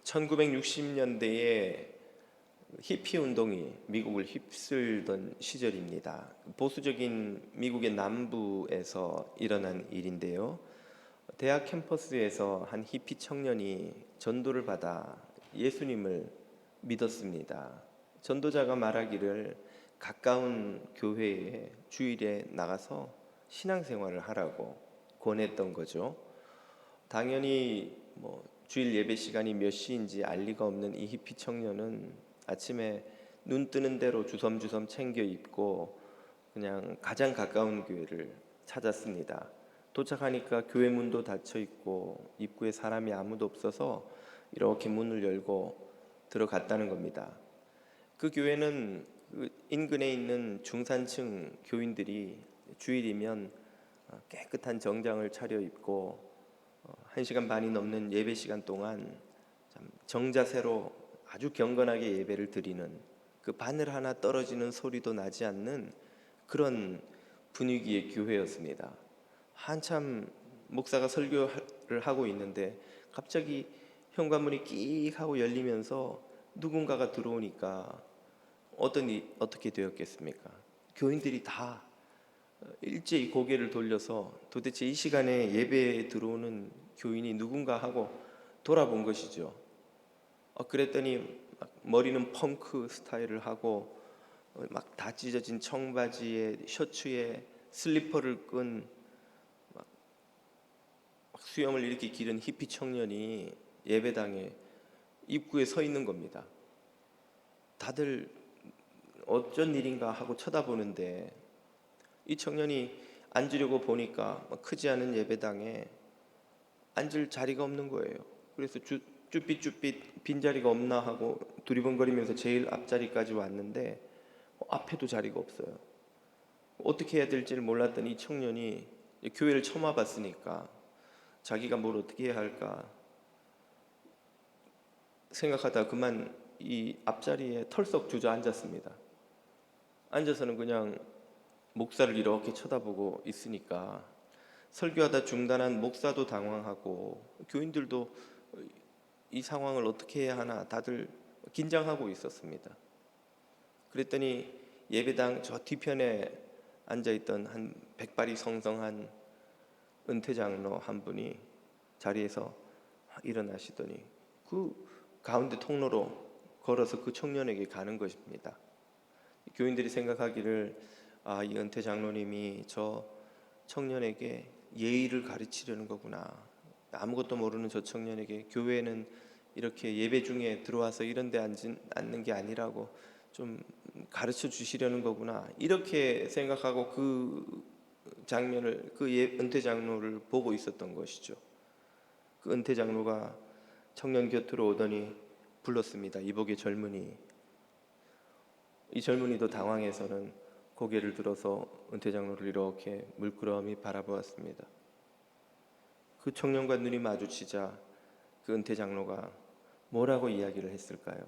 1960년대에 히피 운동이 미국을 휩쓸던 시절입니다. 보수적인 미국의 남부에서 일어난 일인데요. 대학 캠퍼스에서 한 히피 청년이 전도를 받아 예수님을 믿었습니다. 전도자가 말하기를 가까운 교회에 주일에 나가서 신앙생활을 하라고 권했던 거죠. 당연히 주일 예배 시간이 몇 시인지 알 리가 없는 이 히피 청년은 아침에 눈 뜨는 대로 주섬주섬 챙겨 입고 그냥 가장 가까운 교회를 찾았습니다. 도착하니까 교회 문도 닫혀 있고 입구에 사람이 아무도 없어서 이렇게 문을 열고 들어갔다는 겁니다. 그 교회는 그 인근에 있는 중산층 교인들이 주일이면 깨끗한 정장을 차려입고 1시간 반이 넘는 예배 시간 동안 정자세로 아주 경건하게 예배를 드리는, 그 바늘 하나 떨어지는 소리도 나지 않는 그런 분위기의 교회였습니다. 한참 목사가 설교를 하고 있는데 갑자기 현관문이 끽 하고 열리면서 누군가가 들어오니까 어떻게 되었겠습니까? 교인들이 다 일제히 고개를 돌려서 도대체 이 시간에 예배에 들어오는 교인이 누군가 하고 돌아본 것이죠. 그랬더니 머리는 펑크 스타일을 하고 막 다 찢어진 청바지에 셔츠에 슬리퍼를 끈 막 수염을 이렇게 기른 히피 청년이 예배당에 입구에 서 있는 겁니다. 다들 어쩐 일인가 하고 쳐다보는데 이 청년이 앉으려고 보니까 크지 않은 예배당에 앉을 자리가 없는 거예요. 그래서 쭈삣쭈삣 빈자리가 없나 하고 두리번거리면서 제일 앞자리까지 왔는데 앞에도 자리가 없어요. 어떻게 해야 될지를 몰랐던 이 청년이 교회를 처음 와봤으니까 자기가 뭘 어떻게 해야 할까 생각하다 그만 이 앞자리에 털썩 주저앉았습니다. 앉아서는 그냥 목사를 이렇게 쳐다보고 있으니까 설교하다 중단한 목사도 당황하고 교인들도 이 상황을 어떻게 해야 하나 다들 긴장하고 있었습니다. 그랬더니 예배당 저 뒤편에 앉아있던 한 백발이 성성한 은퇴장로 한 분이 자리에서 일어나시더니 그 가운데 통로로 걸어서 그 청년에게 가는 것입니다. 교인들이 생각하기를 이 은퇴 장로님이 저 청년에게 예의를 가르치려는 거구나. 아무것도 모르는 저 청년에게 교회는 이렇게 예배 중에 들어와서 이런 데 앉는 게 아니라고 좀 가르쳐 주시려는 거구나. 이렇게 생각하고 그 장면을, 그 은퇴 장로를 보고 있었던 것이죠. 그 은퇴 장로가 청년 곁으로 오더니 불렀습니다. 이복의 젊은이. 이 젊은이도 당황해서는 고개를 들어서 은퇴 장로를 이렇게 물끄러미 바라보았습니다. 그 청년과 눈이 마주치자 그 은퇴 장로가 뭐라고 이야기를 했을까요?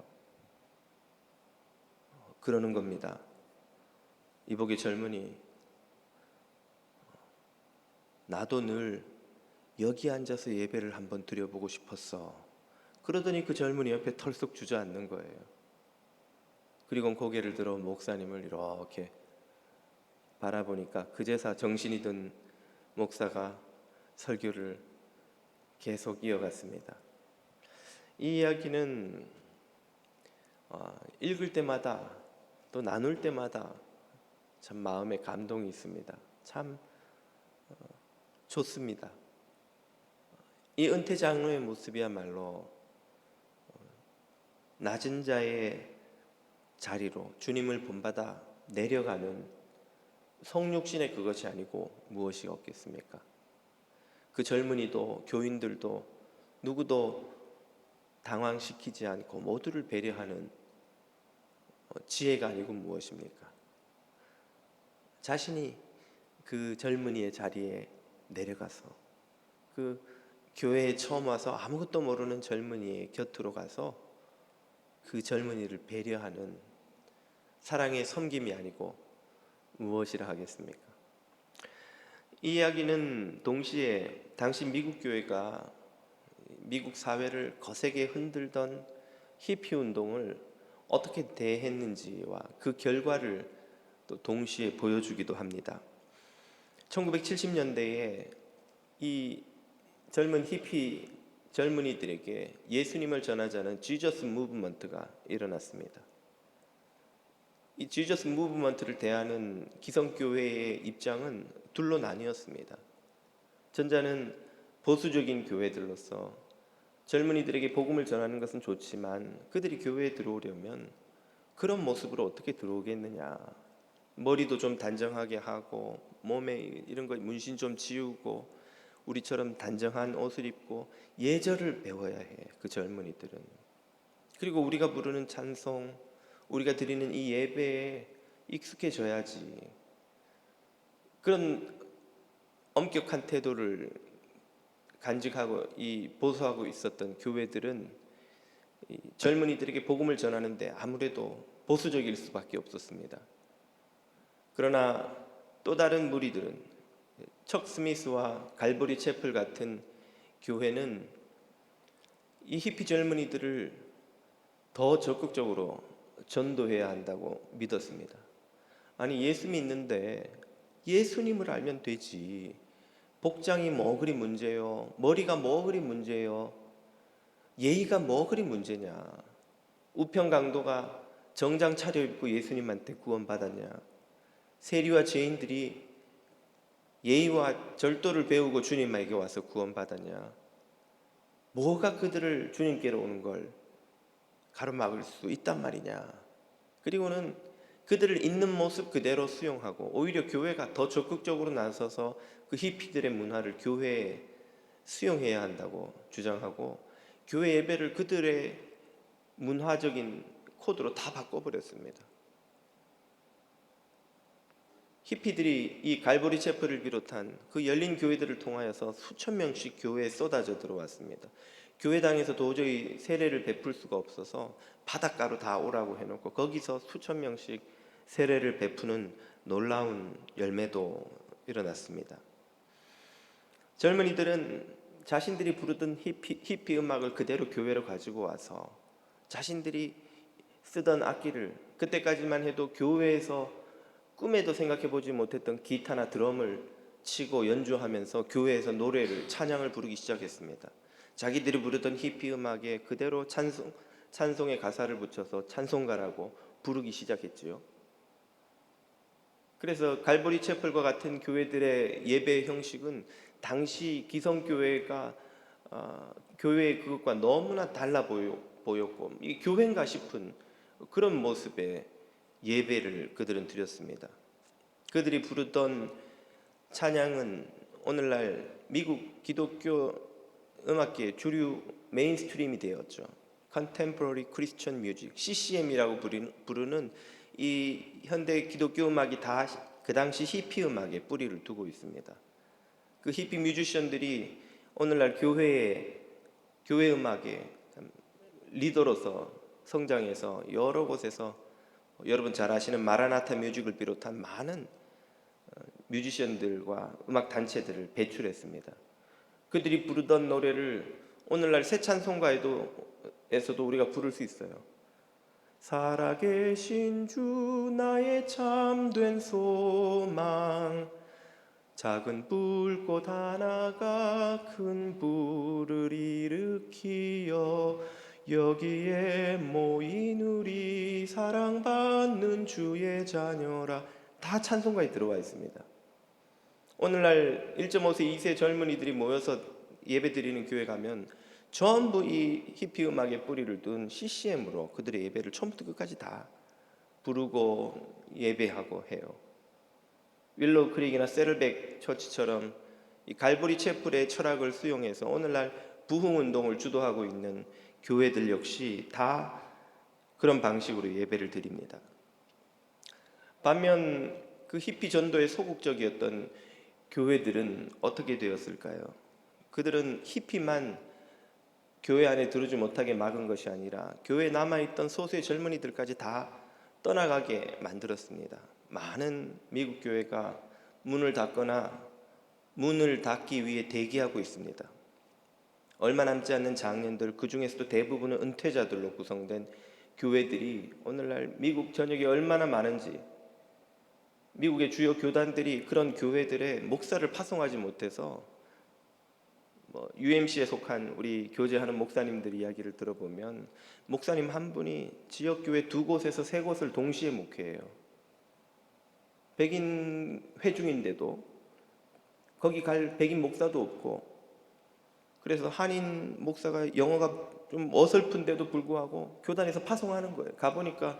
그러는 겁니다. 이복의 젊은이, 나도 늘 여기 앉아서 예배를 한번 드려보고 싶었어. 그러더니 그 젊은이 옆에 털썩 주저앉는 거예요. 그리고 고개를 들어 목사님을 이렇게 바라보니까 그제서 정신이 든 목사가 설교를 계속 이어갔습니다. 이 이야기는 읽을 때마다 또 나눌 때마다 참 마음에 감동이 있습니다. 참 좋습니다. 이 은퇴 장로의 모습이야말로 낮은 자의 자리로 주님을 본받아 내려가는 성육신의 그것이 아니고 무엇이 없겠습니까? 그 젊은이도 교인들도 누구도 당황시키지 않고 모두를 배려하는 지혜가 아니고 무엇입니까? 자신이 그 젊은이의 자리에 내려가서 그 교회에 처음 와서 아무것도 모르는 젊은이의 곁으로 가서 그 젊은이를 배려하는 사랑의 섬김이 아니고 무엇이라 하겠습니까? 이 이야기는 동시에 당시 미국 교회가 미국 사회를 거세게 흔들던 히피 운동을 어떻게 대했는지와 그 결과를 또 동시에 보여주기도 합니다. 1970년대에 이 젊은 히피 젊은이들에게 예수님을 전하자는 지저스 무브먼트가 일어났습니다. 이 지저스 무브먼트를 대하는 기성교회의 입장은 둘로 나뉘었습니다. 전자는 보수적인 교회들로서 젊은이들에게 복음을 전하는 것은 좋지만 그들이 교회에 들어오려면 그런 모습으로 어떻게 들어오겠느냐, 머리도 좀 단정하게 하고 몸에 이런 거 문신 좀 지우고 우리처럼 단정한 옷을 입고 예절을 배워야 해, 그 젊은이들은. 그리고 우리가 부르는 찬송, 우리가 드리는 이 예배에 익숙해져야지. 그런 엄격한 태도를 간직하고 보수하고 있었던 교회들은 이 젊은이들에게 복음을 전하는데 아무래도 보수적일 수밖에 없었습니다. 그러나 또 다른 무리들은, 척 스미스와 갈보리 채플 같은 교회는 이 히피 젊은이들을 더 적극적으로 전도해야 한다고 믿었습니다. 아니, 예수 믿는데 예수님을 알면 되지. 복장이 뭐 그리 문제요? 머리가 뭐 그리 문제요? 예의가 뭐 그리 문제냐? 우평강도가 정장 차려입고 예수님한테 구원받았냐? 세리와 죄인들이 예의와 절도를 배우고 주님에게 와서 구원받았냐? 뭐가 그들을 주님께로 오는 걸 가로막을 수 있단 말이냐? 그리고는 그들을 있는 모습 그대로 수용하고 오히려 교회가 더 적극적으로 나서서 그 히피들의 문화를 교회에 수용해야 한다고 주장하고 교회 예배를 그들의 문화적인 코드로 다 바꿔버렸습니다. 히피들이 이 갈보리 채플을 비롯한 그 열린 교회들을 통하여서 수천 명씩 교회에 쏟아져 들어왔습니다. 교회당에서 도저히 세례를 베풀 수가 없어서 바닷가로 다 오라고 해놓고 거기서 수천 명씩 세례를 베푸는 놀라운 열매도 일어났습니다. 젊은이들은 자신들이 부르던 히피 음악을 그대로 교회로 가지고 와서 자신들이 쓰던 악기를, 그때까지만 해도 교회에서 꿈에도 생각해보지 못했던 기타나 드럼을 치고 연주하면서 교회에서 노래를, 찬양을 부르기 시작했습니다. 자기들이 부르던 히피 음악에 그대로 찬송의 가사를 붙여서 찬송가라고 부르기 시작했지요. 그래서 갈보리 채플과 같은 교회들의 예배 형식은 당시 기성교회가 교회의 그것과 너무나 달라 보였고 이게 교회인가 싶은 그런 모습의 예배를 그들은 드렸습니다. 그들이 부르던 찬양은 오늘날 미국 기독교 음악계의 주류 메인스트림이 되었죠. Contemporary Christian Music, CCM이라고 부르는 이 현대 기독교 음악이 다 그 당시 히피 음악에 뿌리를 두고 있습니다. 그 히피 뮤지션들이 오늘날 교회 음악의 리더로서 성장해서 여러 곳에서 여러분 잘 아시는 마라나타 뮤직을 비롯한 많은 뮤지션들과 음악 단체들을 배출했습니다. 그들이 부르던 노래를 오늘날 새 찬송가에서도 우리가 부를 수 있어요. 살아계신 주 나의 참된 소망, 작은 불꽃 하나가 큰 불을 일으키어 여기에 모인 우리 사랑받는 주의 자녀라. 다 찬송가에 들어와 있습니다. 오늘날 1.5세, 2세 젊은이들이 모여서 예배드리는 교회 가면 전부 이 히피 음악의 뿌리를 둔 CCM으로 그들의 예배를 처음부터 끝까지 다 부르고 예배하고 해요. 윌로우 크릭이나 세를백 처치처럼 이 갈보리 채플의 철학을 수용해서 오늘날 부흥 운동을 주도하고 있는 교회들 역시 다 그런 방식으로 예배를 드립니다. 반면 그 히피 전도에 소극적이었던 교회들은 어떻게 되었을까요? 그들은 히피만 교회 안에 들어오지 못하게 막은 것이 아니라 교회에 남아있던 소수의 젊은이들까지 다 떠나가게 만들었습니다. 많은 미국 교회가 문을 닫거나 문을 닫기 위해 대기하고 있습니다. 얼마 남지 않는 장년들, 그 중에서도 대부분은 은퇴자들로 구성된 교회들이 오늘날 미국 전역에 얼마나 많은지, 미국의 주요 교단들이 그런 교회들의 목사를 파송하지 못해서 UMC에 속한 우리 교제하는 목사님들 이야기를 들어보면 목사님 한 분이 지역교회 2곳에서 3곳을 동시에 목회해요. 백인 회중인데도 거기 갈 백인 목사도 없고, 그래서 한인 목사가 영어가 좀 어설픈데도 불구하고 교단에서 파송하는 거예요. 가보니까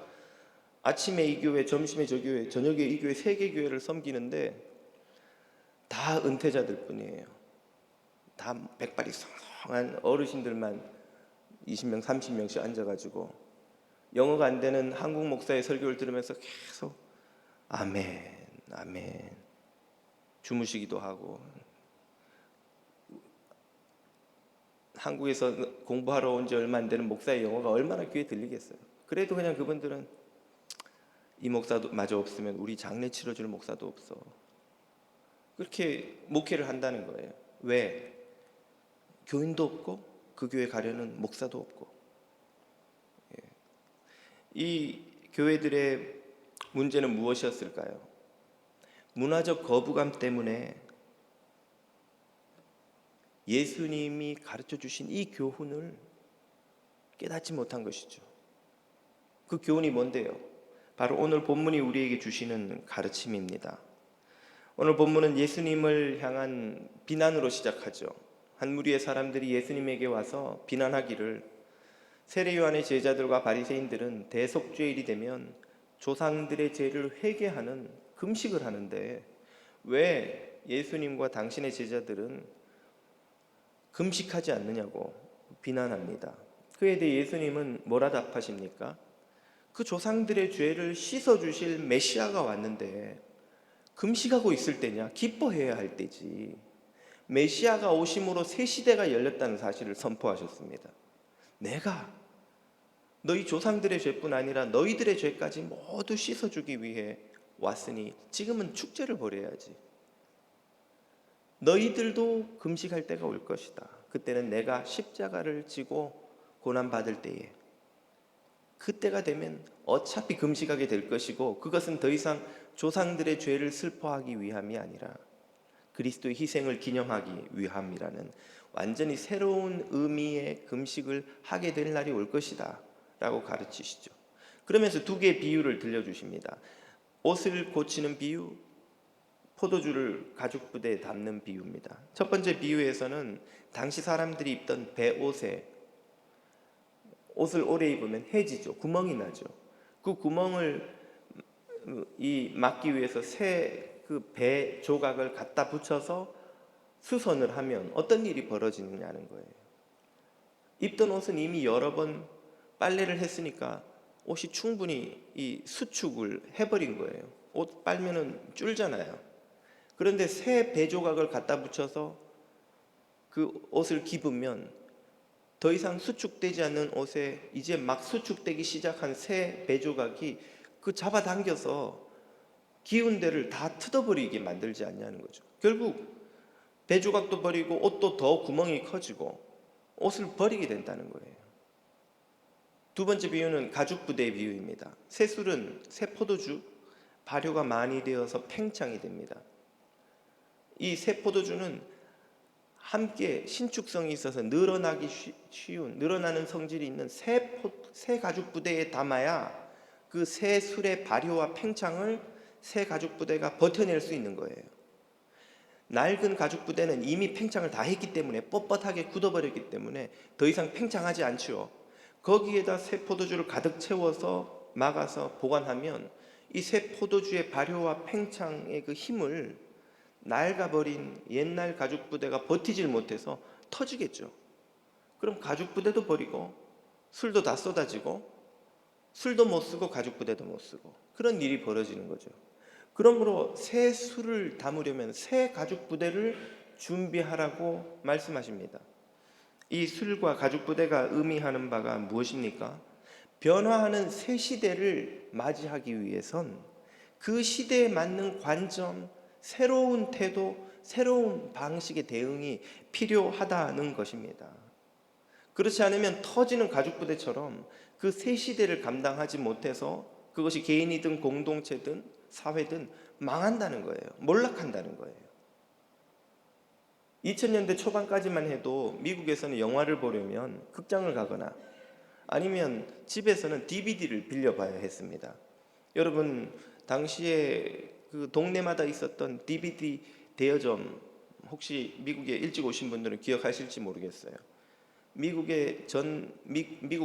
아침에 이 교회, 점심에 저 교회, 저녁에 이 교회, 3개 교회를 섬기는데 다 은퇴자들 뿐이에요. 다 백발이 성성한 어르신들만 20명, 30명씩 앉아가지고 영어가 안 되는 한국 목사의 설교를 들으면서 계속 아멘, 아멘 주무시기도 하고, 한국에서 공부하러 온 지 얼마 안 되는 목사의 영어가 얼마나 귀에 들리겠어요. 그래도 그냥 그분들은 이 목사도 마저 없으면 우리 장례 치러줄 목사도 없어, 그렇게 목회를 한다는 거예요. 왜? 교인도 없고 그 교회 가려는 목사도 없고. 이 교회들의 문제는 무엇이었을까요? 문화적 거부감 때문에 예수님이 가르쳐 주신 이 교훈을 깨닫지 못한 것이죠. 그 교훈이 뭔데요? 바로 오늘 본문이 우리에게 주시는 가르침입니다. 오늘 본문은 예수님을 향한 비난으로 시작하죠. 한 무리의 사람들이 예수님에게 와서 비난하기를, 세례 요한의 제자들과 바리새인들은 대속죄일이 되면 조상들의 죄를 회개하는 금식을 하는데 왜 예수님과 당신의 제자들은 금식하지 않느냐고 비난합니다. 그에 대해 예수님은 뭐라 답하십니까? 그 조상들의 죄를 씻어주실 메시아가 왔는데 금식하고 있을 때냐? 기뻐해야 할 때지. 메시아가 오심으로 새 시대가 열렸다는 사실을 선포하셨습니다. 내가 너희 조상들의 죄뿐 아니라 너희들의 죄까지 모두 씻어주기 위해 왔으니 지금은 축제를 벌여야지. 너희들도 금식할 때가 올 것이다. 그때는 내가 십자가를 지고 고난받을 때에, 그때가 되면 어차피 금식하게 될 것이고, 그것은 더 이상 조상들의 죄를 슬퍼하기 위함이 아니라 그리스도의 희생을 기념하기 위함이라는 완전히 새로운 의미의 금식을 하게 될 날이 올 것이다 라고 가르치시죠. 그러면서 2개의 비유를 들려주십니다. 옷을 고치는 비유, 포도주를 가죽 부대에 담는 비유입니다. 첫 번째 비유에서는 당시 사람들이 입던 배옷에, 옷을 오래 입으면 해지죠. 구멍이 나죠. 그 구멍을 막기 위해서 새 그 배 조각을 갖다 붙여서 수선을 하면 어떤 일이 벌어지느냐는 거예요. 입던 옷은 이미 여러 번 빨래를 했으니까 옷이 충분히 이 수축을 해버린 거예요. 옷 빨면은 줄잖아요. 그런데 새 배 조각을 갖다 붙여서 그 옷을 입으면 더 이상 수축되지 않는 옷에 이제 막 수축되기 시작한 새 배 조각이 그 잡아당겨서 기운 데를 다 뜯어버리게 만들지 않냐는 거죠. 결국 배 조각도 버리고 옷도 더 구멍이 커지고 옷을 버리게 된다는 거예요. 2번째 비유는 가죽 부대의 비유입니다. 새 술은, 새 포도주, 발효가 많이 되어서 팽창이 됩니다. 이 새 포도주는 함께 신축성이 있어서 늘어나기 쉬운, 늘어나는 성질이 있는 새 가죽 부대에 담아야 그 새 술의 발효와 팽창을 새 가죽 부대가 버텨낼 수 있는 거예요. 낡은 가죽 부대는 이미 팽창을 다 했기 때문에, 뻣뻣하게 굳어버렸기 때문에 더 이상 팽창하지 않죠. 거기에다 새 포도주를 가득 채워서 막아서 보관하면 이 새 포도주의 발효와 팽창의 그 힘을 낡아버린 옛날 가죽 부대가 버티질 못해서 터지겠죠. 그럼 가죽 부대도 버리고 술도 다 쏟아지고 술도 못 쓰고 가죽 부대도 못 쓰고 그런 일이 벌어지는 거죠. 그러므로 새 술을 담으려면 새 가죽 부대를 준비하라고 말씀하십니다. 이 술과 가죽 부대가 의미하는 바가 무엇입니까? 변화하는 새 시대를 맞이하기 위해선 그 시대에 맞는 관점, 새로운 태도, 새로운 방식의 대응이 필요하다는 것입니다. 그렇지 않으면 터지는 가죽 부대처럼 그 새 시대를 감당하지 못해서 그것이 개인이든 공동체든 사회든 망한다는 거예요. 몰락한다는 거예요. 2000년대 초반까지만 해도 미국에서는 영화를 보려면 극장을 가거나 아니면 집에서는 DVD를 빌려봐야 했습니다. 여러분, 당시에 그 동네마다 있었던 DVD 대여점, 혹시 미국에 일찍 오신 분들은 기억하실지 모르겠어요. 미국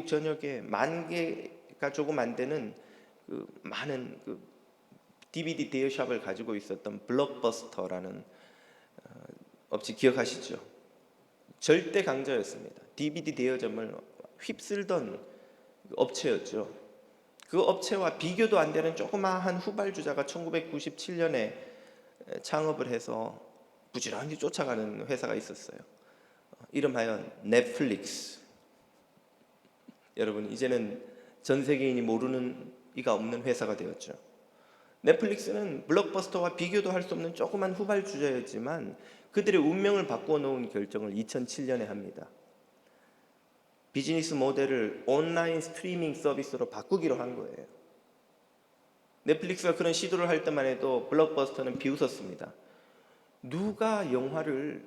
전역에 10,000개가 조금 안 되는 그 많은 그 DVD 대여샵을 가지고 있었던 블록버스터라는 업체 기억하시죠? 절대 강자였습니다. DVD 대여점을 휩쓸던 업체였죠. 그 업체와 비교도 안 되는 조그마한 후발주자가 1997년에 창업을 해서 부지런히 쫓아가는 회사가 있었어요. 이름하여 넷플릭스. 여러분, 이제는 전 세계인이 모르는 이가 없는 회사가 되었죠. 넷플릭스는 블록버스터와 비교도 할 수 없는 조그만 후발주자였지만 그들의 운명을 바꿔놓은 결정을 2007년에 합니다. 비즈니스 모델을 온라인 스트리밍 서비스로 바꾸기로 한 거예요. 넷플릭스가 그런 시도를 할 때만 해도 블록버스터는 비웃었습니다. 누가 영화를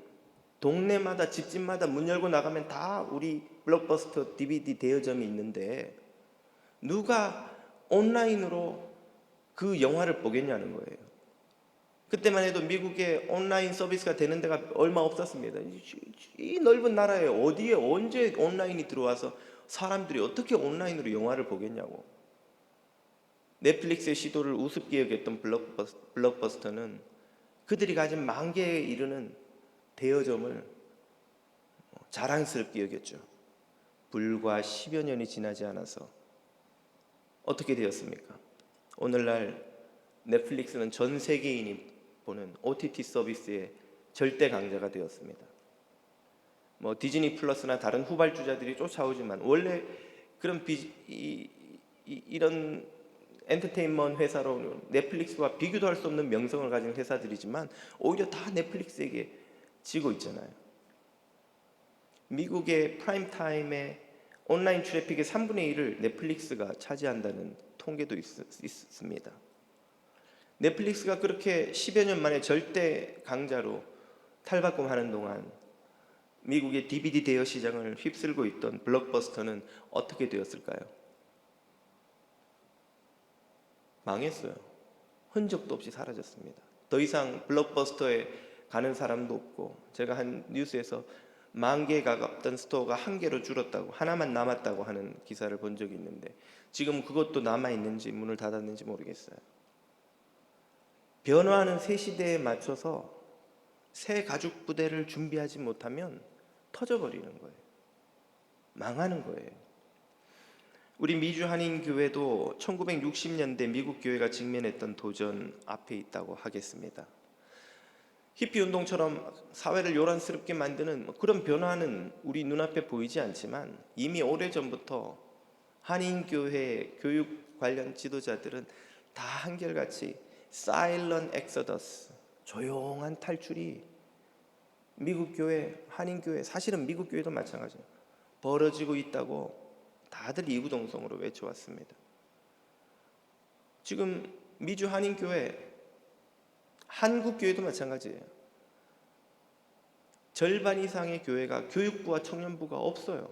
동네마다 집집마다 문 열고 나가면 다 우리 블록버스터 DVD 대여점이 있는데 누가 온라인으로 그 영화를 보겠냐는 거예요. 그때만 해도 미국에 온라인 서비스가 되는 데가 얼마 없었습니다. 이 넓은 나라에 어디에 언제 온라인이 들어와서 사람들이 어떻게 온라인으로 영화를 보겠냐고. 넷플릭스의 시도를 우습게 여겼던 블록버스터는 그들이 가진 10,000개에 이르는 대여점을 자랑스럽게 여겼죠. 불과 10여 년이 지나지 않아서 어떻게 되었습니까? 오늘날 넷플릭스는 전 세계인이 보는 OTT 서비스의 절대 강자가 되었습니다. 디즈니 플러스나 다른 후발주자들이 쫓아오지만 원래 그런 이런 엔터테인먼트 회사로 넷플릭스와 비교도 할 수 없는 명성을 가진 회사들이지만 오히려 다 넷플릭스에게 지고 있잖아요. 미국의 프라임 타임의 온라인 트래픽의 3분의 1을 넷플릭스가 차지한다는 통계도 있습니다. 넷플릭스가 그렇게 10여 년 만에 절대 강자로 탈바꿈하는 동안 미국의 DVD 대여 시장을 휩쓸고 있던 블록버스터는 어떻게 되었을까요? 망했어요. 흔적도 없이 사라졌습니다. 더 이상 블록버스터에 가는 사람도 없고, 제가 한 뉴스에서 10,000개 가깝던 스토어가 1개로 줄었다고, 하나만 남았다고 하는 기사를 본 적이 있는데 지금 그것도 남아있는지 문을 닫았는지 모르겠어요. 변화하는 새 시대에 맞춰서 새 가죽 부대를 준비하지 못하면 터져버리는 거예요. 망하는 거예요. 우리 미주 한인교회도 1960년대 미국 교회가 직면했던 도전 앞에 있다고 하겠습니다. 히피 운동처럼 사회를 요란스럽게 만드는 그런 변화는 우리 눈앞에 보이지 않지만 이미 오래전부터 한인교회 교육 관련 지도자들은 다 한결같이 사일런트 엑소더스, 조용한 탈출이 미국 교회, 한인교회, 사실은 미국 교회도 마찬가지예요. 벌어지고 있다고 다들 이구동성으로 외쳐왔습니다. 지금 미주 한인교회, 한국교회도 마찬가지예요. 절반 이상의 교회가 교육부와 청년부가 없어요.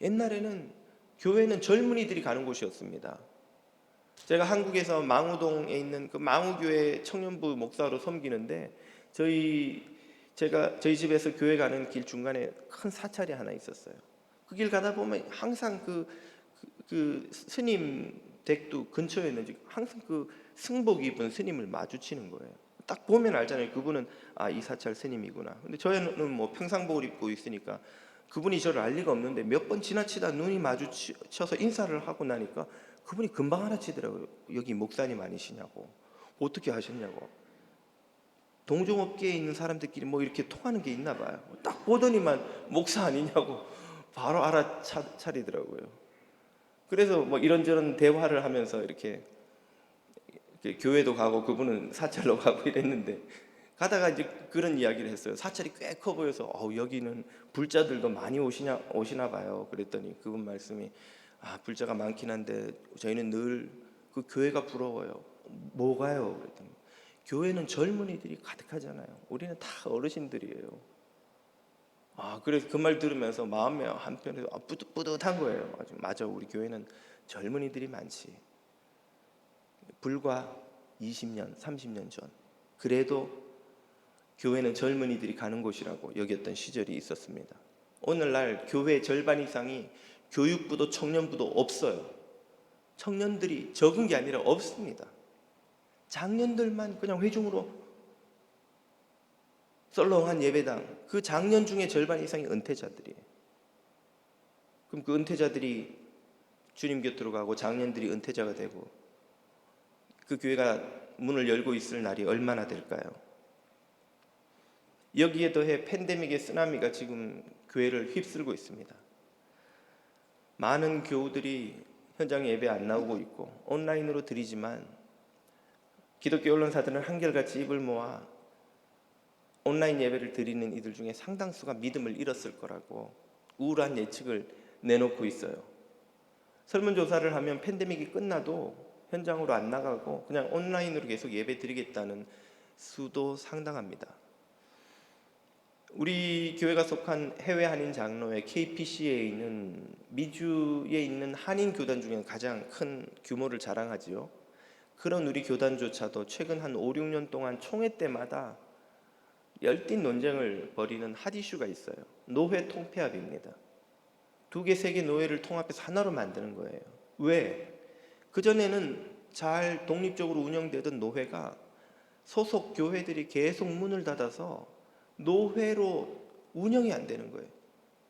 옛날에는 교회는 젊은이들이 가는 곳이었습니다. 제가 한국에서 망우동에 있는 그 망우교회 청년부 목사로 섬기는데 저희 집에서 교회 가는 길 중간에 큰 사찰이 하나 있었어요. 그 길 가다 보면 항상 그 스님 댁도 근처였는지 항상 그 승복 입은 스님을 마주치는 거예요. 딱 보면 알잖아요. 그분은 이 사찰 스님이구나. 근데 저희는 뭐 평상복을 입고 있으니까 그분이 저를 알 리가 없는데 몇 번 지나치다 눈이 마주쳐서 인사를 하고 나니까 그분이 금방 알아채더라고요. 여기 목사님 아니시냐고. 어떻게 하셨냐고. 동종업계에 있는 사람들끼리 뭐 이렇게 통하는 게 있나 봐요. 딱 보더니만 목사 아니냐고 바로 알아차리더라고요. 그래서 뭐 이런저런 대화를 하면서 이렇게 교회도 가고 그분은 사찰로 가고 이랬는데 가다가 이제 그런 이야기를 했어요. 사찰이 꽤 커 보여서 여기는 불자들도 많이 오시나 봐요. 그랬더니 그분 말씀이 불자가 많긴 한데 저희는 늘 그 교회가 부러워요. 뭐가요? 그랬더니 교회는 젊은이들이 가득하잖아요. 우리는 다 어르신들이에요. 그래서 그 말 들으면서 마음이 한편에서 뿌듯한 거예요. 맞아, 우리 교회는 젊은이들이 많지. 불과 20년, 30년 전 그래도 교회는 젊은이들이 가는 곳이라고 여겼던 시절이 있었습니다. 오늘날 교회 절반 이상이 교육부도 청년부도 없어요. 청년들이 적은 게 아니라 없습니다. 장년들만 그냥 회중으로 썰렁한 예배당, 그 장년 중에 절반 이상이 은퇴자들이에요. 그럼 그 은퇴자들이 주님 곁으로 가고 장년들이 은퇴자가 되고 그 교회가 문을 열고 있을 날이 얼마나 될까요? 여기에 더해 팬데믹의 쓰나미가 지금 교회를 휩쓸고 있습니다. 많은 교우들이 현장에 예배 안 나오고 있고 온라인으로 드리지만 기독교 언론사들은 한결같이 입을 모아 온라인 예배를 드리는 이들 중에 상당수가 믿음을 잃었을 거라고 우울한 예측을 내놓고 있어요. 설문조사를 하면 팬데믹이 끝나도 현장으로 안 나가고 그냥 온라인으로 계속 예배 드리겠다는 수도 상당합니다. 우리 교회가 속한 해외 한인 장로회 KPC에 있는 미주에 있는 한인 교단 중에 가장 큰 규모를 자랑하지요. 그런 우리 교단조차도 최근 한 5, 6년 동안 총회 때마다 열띤 논쟁을 벌이는 핫 이슈가 있어요. 노회 통폐합입니다. 2개, 3개 노회를 통합해서 하나로 만드는 거예요. 왜? 그전에는 잘 독립적으로 운영되던 노회가 소속 교회들이 계속 문을 닫아서 노회로 운영이 안 되는 거예요.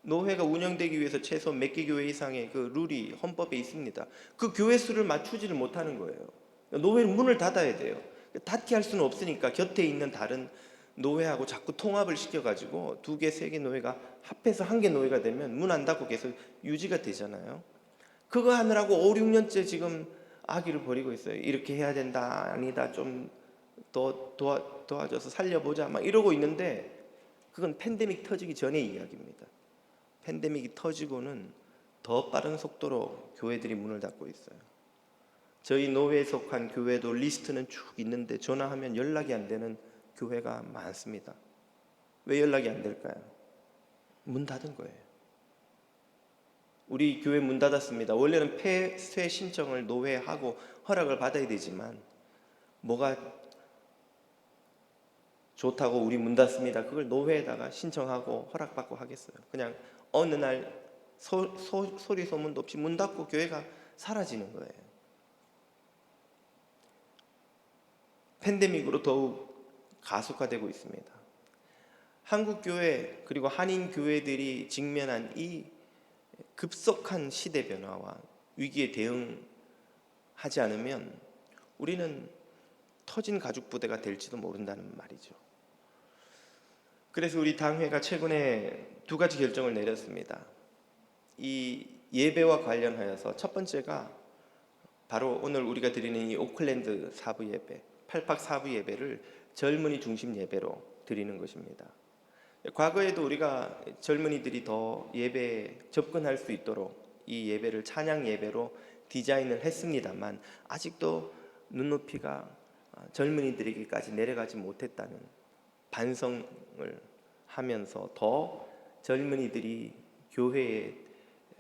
노회가 운영되기 위해서 최소 몇 개 교회 이상의 그 룰이 헌법에 있습니다. 그 교회 수를 맞추지를 못하는 거예요. 노회는 문을 닫아야 돼요. 닫게 할 수는 없으니까 곁에 있는 다른 노회하고 자꾸 통합을 시켜가지고 2개, 3개 노회가 합해서 1개 노회가 되면 문 안 닫고 계속 유지가 되잖아요. 그거 하느라고 5, 6년째 지금 악의를 벌이고 있어요. 이렇게 해야 된다, 아니다, 좀 더 도와줘서 살려보자 막 이러고 있는데 그건 팬데믹 터지기 전의 이야기입니다. 팬데믹이 터지고는 더 빠른 속도로 교회들이 문을 닫고 있어요. 저희 노회에 속한 교회도 리스트는 쭉 있는데 전화하면 연락이 안 되는 교회가 많습니다. 왜 연락이 안 될까요? 문 닫은 거예요. 우리 교회 문 닫았습니다. 원래는 폐쇄 신청을 노회에 하고 허락을 받아야 되지만 뭐가 좋다고 우리 문 닫습니다. 그걸 노회에다가 신청하고 허락받고 하겠어요. 그냥 어느 날 소리 소문도 없이 문 닫고 교회가 사라지는 거예요. 팬데믹으로 더욱 가속화되고 있습니다. 한국 교회 그리고 한인 교회들이 직면한 이 급속한 시대 변화와 위기에 대응하지 않으면 우리는 터진 가죽 부대가 될지도 모른다는 말이죠. 그래서 우리 당회가 최근에 2가지 결정을 내렸습니다. 이 예배와 관련하여서 첫 번째가 바로 오늘 우리가 드리는 이 오클랜드 사부 예배, 8박 사부 예배를 젊은이 중심 예배로 드리는 것입니다. 과거에도 우리가 젊은이들이 더 예배에 접근할 수 있도록 이 예배를 찬양 예배로 디자인을 했습니다만 아직도 눈높이가 젊은이들에게까지 내려가지 못했다는 반성을 하면서 더 젊은이들이 교회에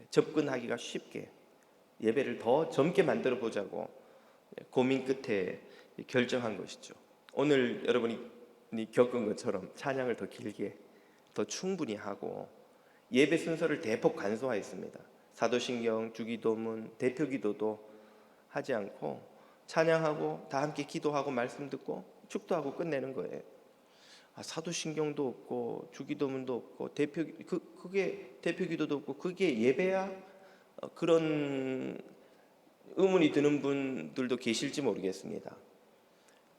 접근하기가 쉽게 예배를 더 젊게 만들어 보자고 고민 끝에 결정한 것이죠. 오늘 여러분이 겪은 것처럼 찬양을 더 길게 더 충분히 하고 예배 순서를 대폭 간소화했습니다. 사도신경, 주기도문, 대표기도도 하지 않고 찬양하고 다 함께 기도하고 말씀 듣고 축도하고 끝내는 거예요. 사도신경도 없고 주기도문도 없고 그게 대표기도도 없고 그게 예배야? 그런 의문이 드는 분들도 계실지 모르겠습니다.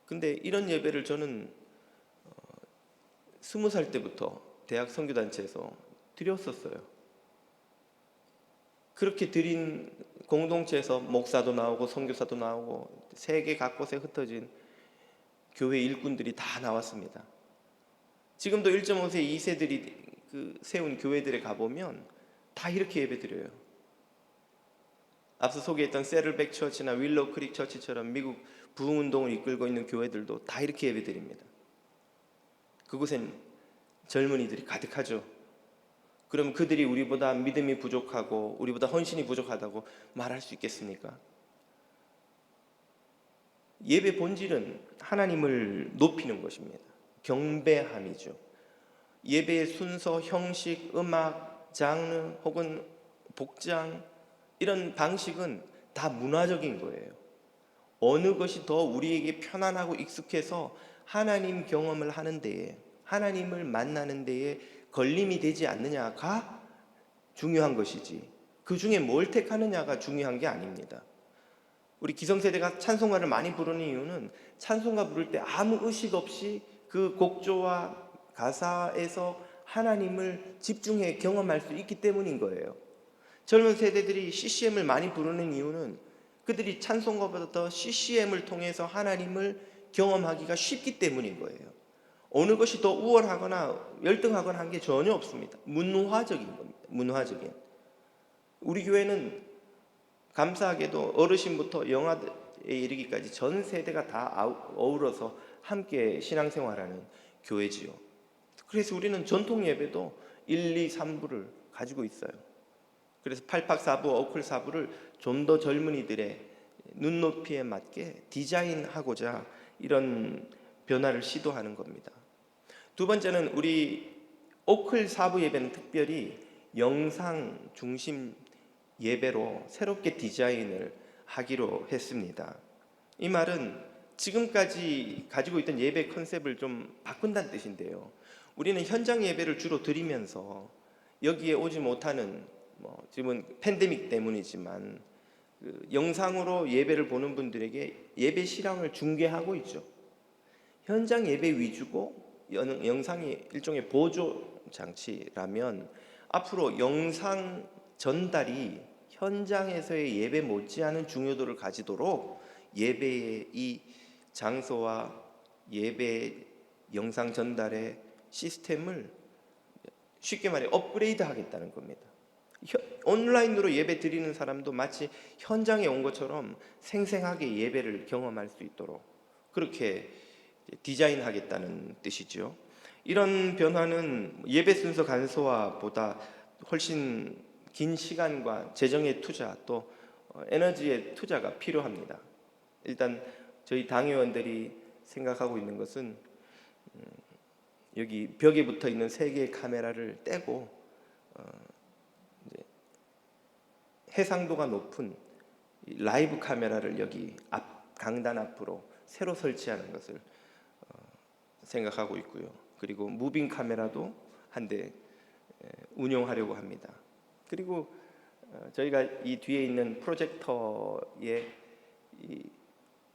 근데 이런 예배를 저는 20살 때부터 대학 선교단체에서 드렸었어요. 그렇게 드린 공동체에서 목사도 나오고 선교사도 나오고 세계 각곳에 흩어진 교회 일꾼들이 다 나왔습니다. 지금도 1.5세, 2세들이 세운 교회들에 가보면 다 이렇게 예배드려요. 앞서 소개했던 세를백 처치나 윌로우 크릭 처치처럼 미국 부흥운동을 이끌고 있는 교회들도 다 이렇게 예배드립니다. 그곳엔 젊은이들이 가득하죠. 그럼 그들이 우리보다 믿음이 부족하고 우리보다 헌신이 부족하다고 말할 수 있겠습니까? 예배 본질은 하나님을 높이는 것입니다. 경배함이죠. 예배의 순서, 형식, 음악, 장르 혹은 복장 이런 방식은 다 문화적인 거예요. 어느 것이 더 우리에게 편안하고 익숙해서 하나님 경험을 하는 데에, 하나님을 만나는 데에 걸림이 되지 않느냐가 중요한 것이지, 그 중에 뭘 택하느냐가 중요한 게 아닙니다. 우리 기성세대가 찬송가를 많이 부르는 이유는 찬송가 부를 때 아무 의식 없이 그 곡조와 가사에서 하나님을 집중해 경험할 수 있기 때문인 거예요. 젊은 세대들이 CCM을 많이 부르는 이유는 그들이 찬송가보다 더 CCM을 통해서 하나님을 경험하기가 쉽기 때문인 거예요. 어느 것이 더 우월하거나 열등하거나 한 게 전혀 없습니다. 문화적인 겁니다. 문화적인. 우리 교회는 감사하게도 어르신부터 영아에 이르기까지 전 세대가 다 어우러서 함께 신앙생활하는 교회지요. 그래서 우리는 전통 예배도 1, 2, 3부를 가지고 있어요. 그래서 8박 4부, 어클 4부를 좀 더 젊은이들의 눈높이에 맞게 디자인하고자 이런 변화를 시도하는 겁니다. 두 번째는 우리 오클 4부 예배는 특별히 영상 중심 예배로 새롭게 디자인을 하기로 했습니다. 이 말은 지금까지 가지고 있던 예배 컨셉을 좀 바꾼다는 뜻인데요. 우리는 현장 예배를 주로 드리면서 여기에 오지 못하는 지금은 팬데믹 때문이지만 영상으로 예배를 보는 분들에게 예배 실황을 중계하고 있죠. 현장 예배 위주고 영상이 일종의 보조 장치라면 앞으로 영상 전달이 현장에서의 예배 못지않은 중요도를 가지도록 예배의 이 장소와 예배 영상 전달의 시스템을 쉽게 말해 업그레이드 하겠다는 겁니다. 온라인으로 예배 드리는 사람도 마치 현장에 온 것처럼 생생하게 예배를 경험할 수 있도록 그렇게 디자인하겠다는 뜻이죠. 이런 변화는 예배 순서 간소화보다 훨씬 긴 시간과 재정의 투자 또 에너지의 투자가 필요합니다. 일단 저희 당회원들이 생각하고 있는 것은 여기 벽에 붙어 있는 3개의 카메라를 떼고 이제 해상도가 높은 라이브 카메라를 여기 강단 앞으로 새로 설치하는 것을 생각하고 있고요. 그리고 무빙 카메라도 한 대 운용하려고 합니다. 그리고 저희가 이 뒤에 있는 프로젝터의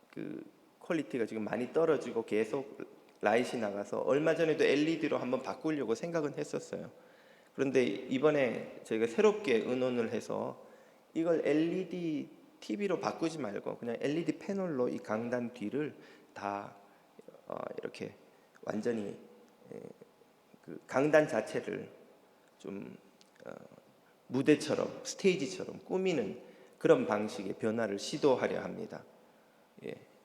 그 퀄리티가 지금 많이 떨어지고 계속 라이트이 나가서 얼마 전에도 LED로 한번 바꾸려고 생각은 했었어요. 그런데 이번에 저희가 새롭게 의논을 해서 이걸 LED TV로 바꾸지 말고 그냥 LED 패널로 이 강단 뒤를 다 이렇게 완전히 그 강단 자체를 좀 무대처럼 스테이지처럼 꾸미는 그런 방식의 변화를 시도하려 합니다.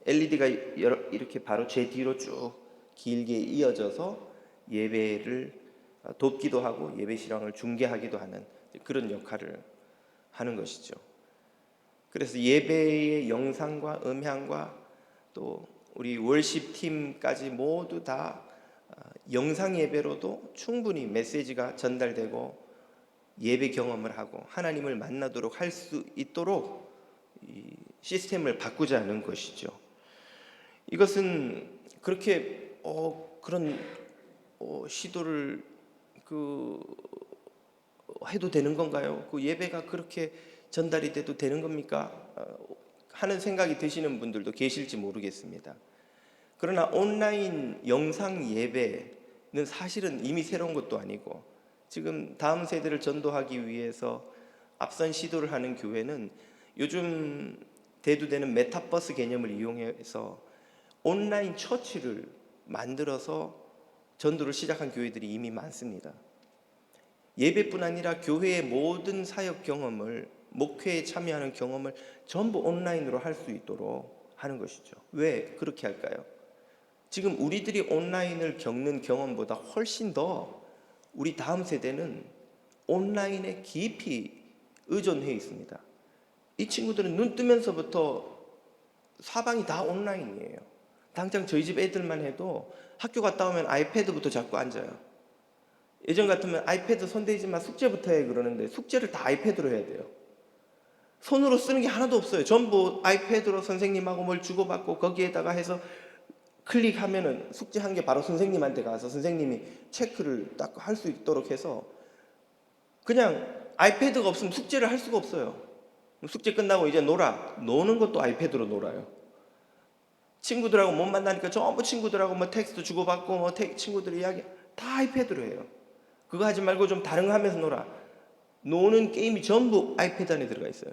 LED가 이렇게 바로 제 뒤로 쭉 길게 이어져서 예배를 돕기도 하고 예배 실황을 중계하기도 하는 그런 역할을 하는 것이죠. 그래서 예배의 영상과 음향과 또 우리 월십 팀까지 모두 다 영상 예배로도 충분히 메시지가 전달되고 예배 경험을 하고 하나님을 만나도록 할 수 있도록 이 시스템을 바꾸자는 것이죠. 이것은 그렇게 그런 시도를 해도 되는 건가요? 그 예배가 그렇게 전달이 돼도 되는 겁니까? 하는 생각이 드시는 분들도 계실지 모르겠습니다. 그러나 온라인 영상 예배는 사실은 이미 새로운 것도 아니고 지금 다음 세대를 전도하기 위해서 앞선 시도를 하는 교회는 요즘 대두되는 메타버스 개념을 이용해서 온라인 처치를 만들어서 전도를 시작한 교회들이 이미 많습니다. 예배뿐 아니라 교회의 모든 사역 경험을, 목회에 참여하는 경험을 전부 온라인으로 할 수 있도록 하는 것이죠. 왜 그렇게 할까요? 지금 우리들이 온라인을 겪는 경험보다 훨씬 더 우리 다음 세대는 온라인에 깊이 의존해 있습니다. 이 친구들은 눈 뜨면서부터 사방이 다 온라인이에요. 당장 저희 집 애들만 해도 학교 갔다 오면 아이패드부터 잡고 앉아요. 예전 같으면 아이패드 손대지 마, 숙제부터 해 그러는데 숙제를 다 아이패드로 해야 돼요. 손으로 쓰는 게 하나도 없어요. 전부 아이패드로 선생님하고 뭘 주고받고 거기에다가 해서 클릭하면은 숙제한 게 바로 선생님한테 가서 선생님이 체크를 딱 할 수 있도록 해서, 그냥 아이패드가 없으면 숙제를 할 수가 없어요. 숙제 끝나고 이제 노는 것도 아이패드로 놀아요. 친구들하고 못 만나니까 전부 친구들하고 뭐 텍스트 주고받고 뭐 친구들 이야기 다 아이패드로 해요. 그거 하지 말고 좀 다른 거 하면서 놀아. 노는 게임이 전부 아이패드 안에 들어가 있어요.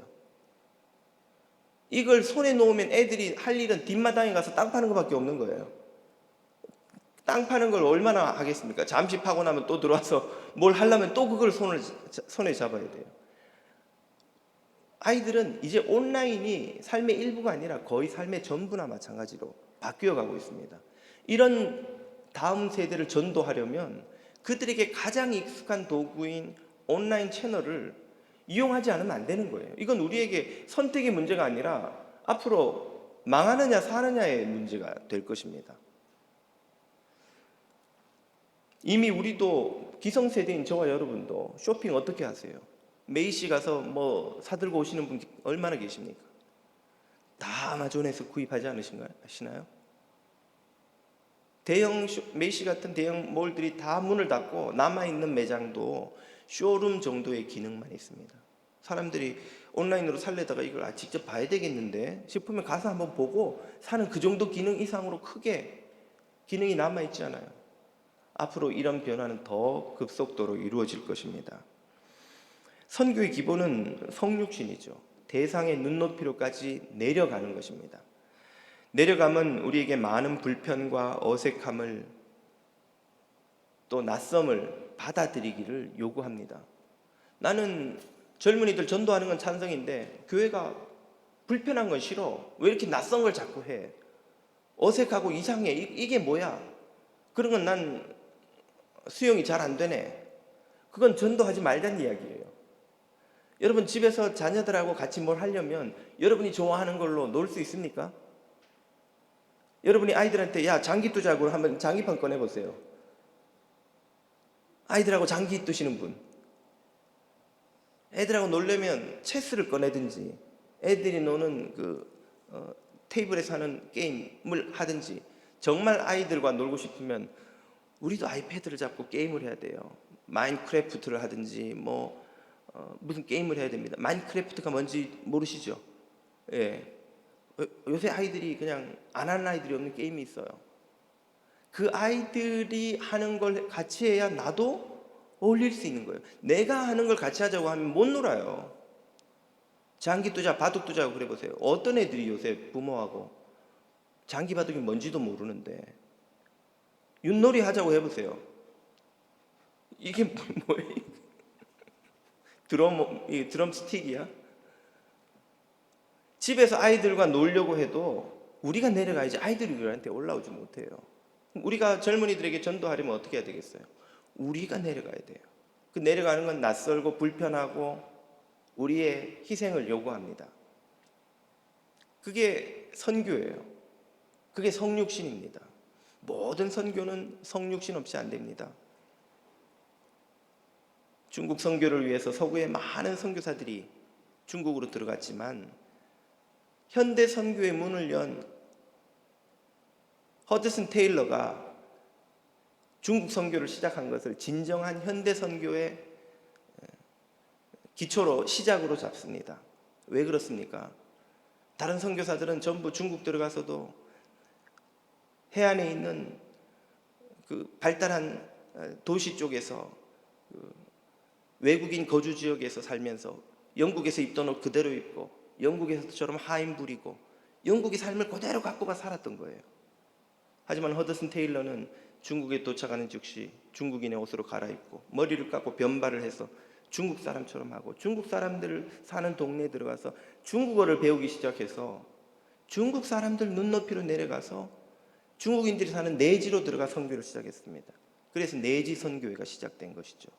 이걸 손에 놓으면 애들이 할 일은 뒷마당에 가서 땅 파는 것밖에 없는 거예요. 땅 파는 걸 얼마나 하겠습니까? 잠시 파고 나면 또 들어와서 뭘 하려면 또 그걸 손에 잡아야 돼요. 아이들은 이제 온라인이 삶의 일부가 아니라 거의 삶의 전부나 마찬가지로 바뀌어가고 있습니다. 이런 다음 세대를 전도하려면 그들에게 가장 익숙한 도구인 온라인 채널을 이용하지 않으면 안 되는 거예요. 이건 우리에게 선택의 문제가 아니라 앞으로 망하느냐 사느냐의 문제가 될 것입니다. 이미 우리도 기성세대인 저와 여러분도 쇼핑 어떻게 하세요? 메이시 가서 뭐 사들고 오시는 분 얼마나 계십니까? 다 아마존에서 구입하지 않으시나요? 메이시 같은 대형 몰들이 다 문을 닫고 남아있는 매장도 쇼룸 정도의 기능만 있습니다. 사람들이 온라인으로 살려다가 이걸 직접 봐야 되겠는데 싶으면 가서 한번 보고 사는 그 정도 기능 이상으로 크게 기능이 남아있지 않아요. 앞으로 이런 변화는 더 급속도로 이루어질 것입니다. 선교의 기본은 성육신이죠. 대상의 눈높이로까지 내려가는 것입니다. 내려감은 우리에게 많은 불편과 어색함을 또 낯섦을 받아들이기를 요구합니다. 나는 젊은이들 전도하는 건 찬성인데 교회가 불편한 건 싫어. 왜 이렇게 낯선 걸 자꾸 해? 어색하고 이상해. 이게 뭐야? 그런 건 난 수용이 잘 안 되네. 그건 전도하지 말자는 이야기예요. 여러분 집에서 자녀들하고 같이 뭘 하려면 여러분이 좋아하는 걸로 놀 수 있습니까? 여러분이 아이들한테 야 장기 두자고 하면 장기판 꺼내보세요. 아이들하고 장기 두시는 분, 애들하고 놀려면 체스를 꺼내든지 애들이 노는 테이블에서 하는 게임을 하든지, 정말 아이들과 놀고 싶으면 우리도 아이패드를 잡고 게임을 해야 돼요. 마인크래프트를 하든지 무슨 게임을 해야 됩니다. 마인크래프트가 뭔지 모르시죠? 예. 요새 아이들이 그냥 안 하는 아이들이 없는 게임이 있어요. 그 아이들이 하는 걸 같이 해야 나도 어울릴 수 있는 거예요. 내가 하는 걸 같이 하자고 하면 못 놀아요. 장기 두자, 바둑 두자고 그래 보세요. 어떤 애들이 요새 부모하고 장기 바둑이 뭔지도 모르는데 윷놀이 하자고 해보세요. 이게 뭐예요? 드럼 스틱이야? 집에서 아이들과 놀려고 해도 우리가 내려가야지 아이들이 우리한테 올라오지 못해요. 우리가 젊은이들에게 전도하려면 어떻게 해야 되겠어요? 우리가 내려가야 돼요. 그 내려가는 건 낯설고 불편하고 우리의 희생을 요구합니다. 그게 선교예요. 그게 성육신입니다. 모든 선교는 성육신 없이 안 됩니다. 중국 선교를 위해서 서구의 많은 선교사들이 중국으로 들어갔지만 현대 선교의 문을 연 허드슨 테일러가 중국 선교를 시작한 것을 진정한 현대 선교의 기초로 시작으로 잡습니다. 왜 그렇습니까? 다른 선교사들은 전부 중국 들어가서도 해안에 있는 그 발달한 도시 쪽에서 외국인 거주 지역에서 살면서 영국에서 입던 옷 그대로 입고 영국에서처럼 하인 부리고 영국의 삶을 그대로 갖고 가 살았던 거예요. 하지만 허드슨 테일러는 중국에 도착하는 즉시 중국인의 옷으로 갈아입고 머리를 깎고 변발을 해서 중국 사람처럼 하고 중국 사람들 사는 동네에 들어가서 중국어를 배우기 시작해서 중국 사람들 눈높이로 내려가서 중국인들이 사는 내지로 들어가 선교를 시작했습니다. 그래서 내지 선교회가 시작된 것이죠.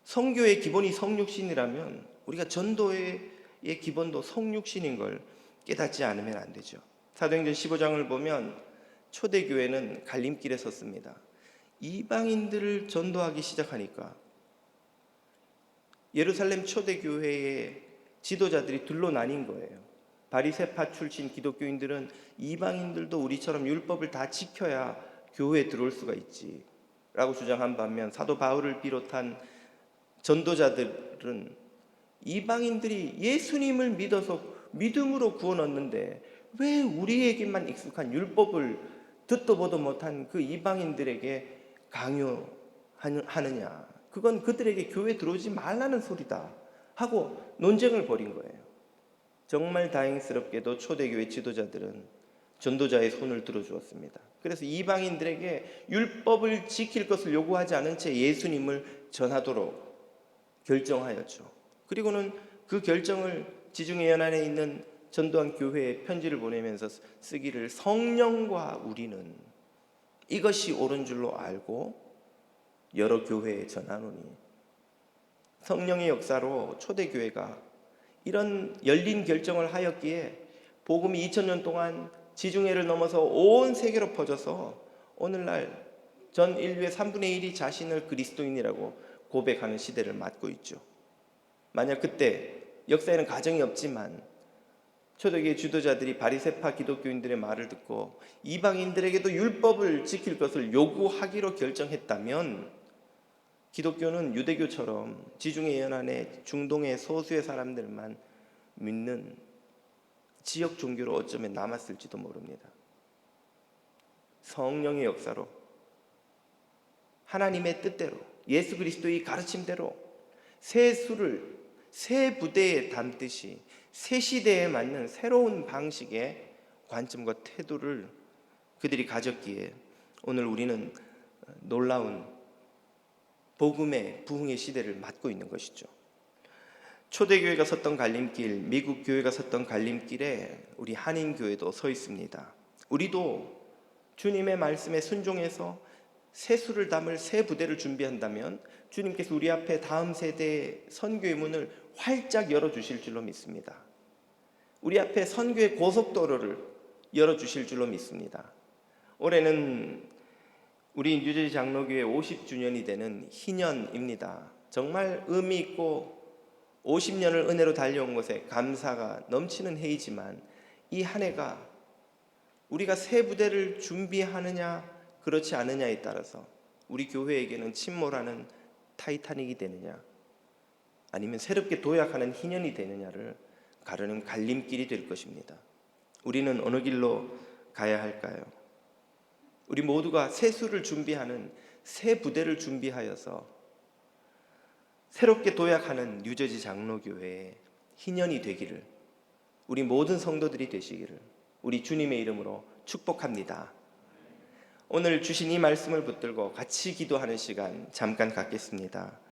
선교의 기본이 성육신이라면 우리가 전도의 기본도 성육신인 걸 깨닫지 않으면 안 되죠. 사도행전 15장을 보면 초대교회는 갈림길에 섰습니다. 이방인들을 전도하기 시작하니까 예루살렘 초대교회의 지도자들이 둘로 나뉜 거예요. 바리새파 출신 기독교인들은 이방인들도 우리처럼 율법을 다 지켜야 교회에 들어올 수가 있지 라고 주장한 반면 사도 바울을 비롯한 전도자들은 이방인들이 예수님을 믿어서 믿음으로 구원 얻는데 왜 우리에게만 익숙한 율법을 듣도 보도 못한 그 이방인들에게 강요하느냐, 그건 그들에게 교회에 들어오지 말라는 소리다 하고 논쟁을 벌인 거예요. 정말 다행스럽게도 초대교회 지도자들은 전도자의 손을 들어주었습니다. 그래서 이방인들에게 율법을 지킬 것을 요구하지 않은 채 예수님을 전하도록 결정하였죠. 그리고는 그 결정을 지중해 연안에 있는 전도한 교회에 편지를 보내면서 쓰기를 성령과 우리는 이것이 옳은 줄로 알고 여러 교회에 전하노니. 성령의 역사로 초대교회가 이런 열린 결정을 하였기에 복음이 2000년 동안 지중해를 넘어서 온 세계로 퍼져서 오늘날 전 인류의 3분의 1이 자신을 그리스도인이라고 고백하는 시대를 맞고 있죠. 만약 그때 역사에는 가정이 없지만 초대교회 지도자들이 바리새파 기독교인들의 말을 듣고 이방인들에게도 율법을 지킬 것을 요구하기로 결정했다면 기독교는 유대교처럼 지중해 연안의 중동의 소수의 사람들만 믿는 지역 종교로 어쩌면 남았을지도 모릅니다. 성령의 역사로 하나님의 뜻대로 예수 그리스도의 가르침대로 새 수를 새 부대에 담듯이 새 시대에 맞는 새로운 방식의 관점과 태도를 그들이 가졌기에 오늘 우리는 놀라운 복음의 부흥의 시대를 맞고 있는 것이죠. 초대교회가 섰던 갈림길, 미국 교회가 섰던 갈림길에 우리 한인교회도 서 있습니다. 우리도 주님의 말씀에 순종해서 새 수를 담을 새 부대를 준비한다면 주님께서 우리 앞에 다음 세대의 선교의 문을 활짝 열어주실 줄로 믿습니다. 우리 앞에 선교의 고속도로를 열어주실 줄로 믿습니다. 올해는 우리 뉴저지 장로교회 50주년이 되는 희년입니다. 정말 의미 있고 50년을 은혜로 달려온 것에 감사가 넘치는 해이지만 이 한 해가 우리가 새 부대를 준비하느냐 그렇지 않느냐에 따라서 우리 교회에게는 침몰하는 타이타닉이 되느냐 아니면 새롭게 도약하는 희년이 되느냐를 가르는 갈림길이 될 것입니다. 우리는 어느 길로 가야 할까요? 우리 모두가 새 수를 준비하는 새 부대를 준비하여서 새롭게 도약하는 뉴저지 장로교회의 희년이 되기를 우리 모든 성도들이 되시기를 우리 주님의 이름으로 축복합니다. 오늘 주신 이 말씀을 붙들고 같이 기도하는 시간 잠깐 갖겠습니다.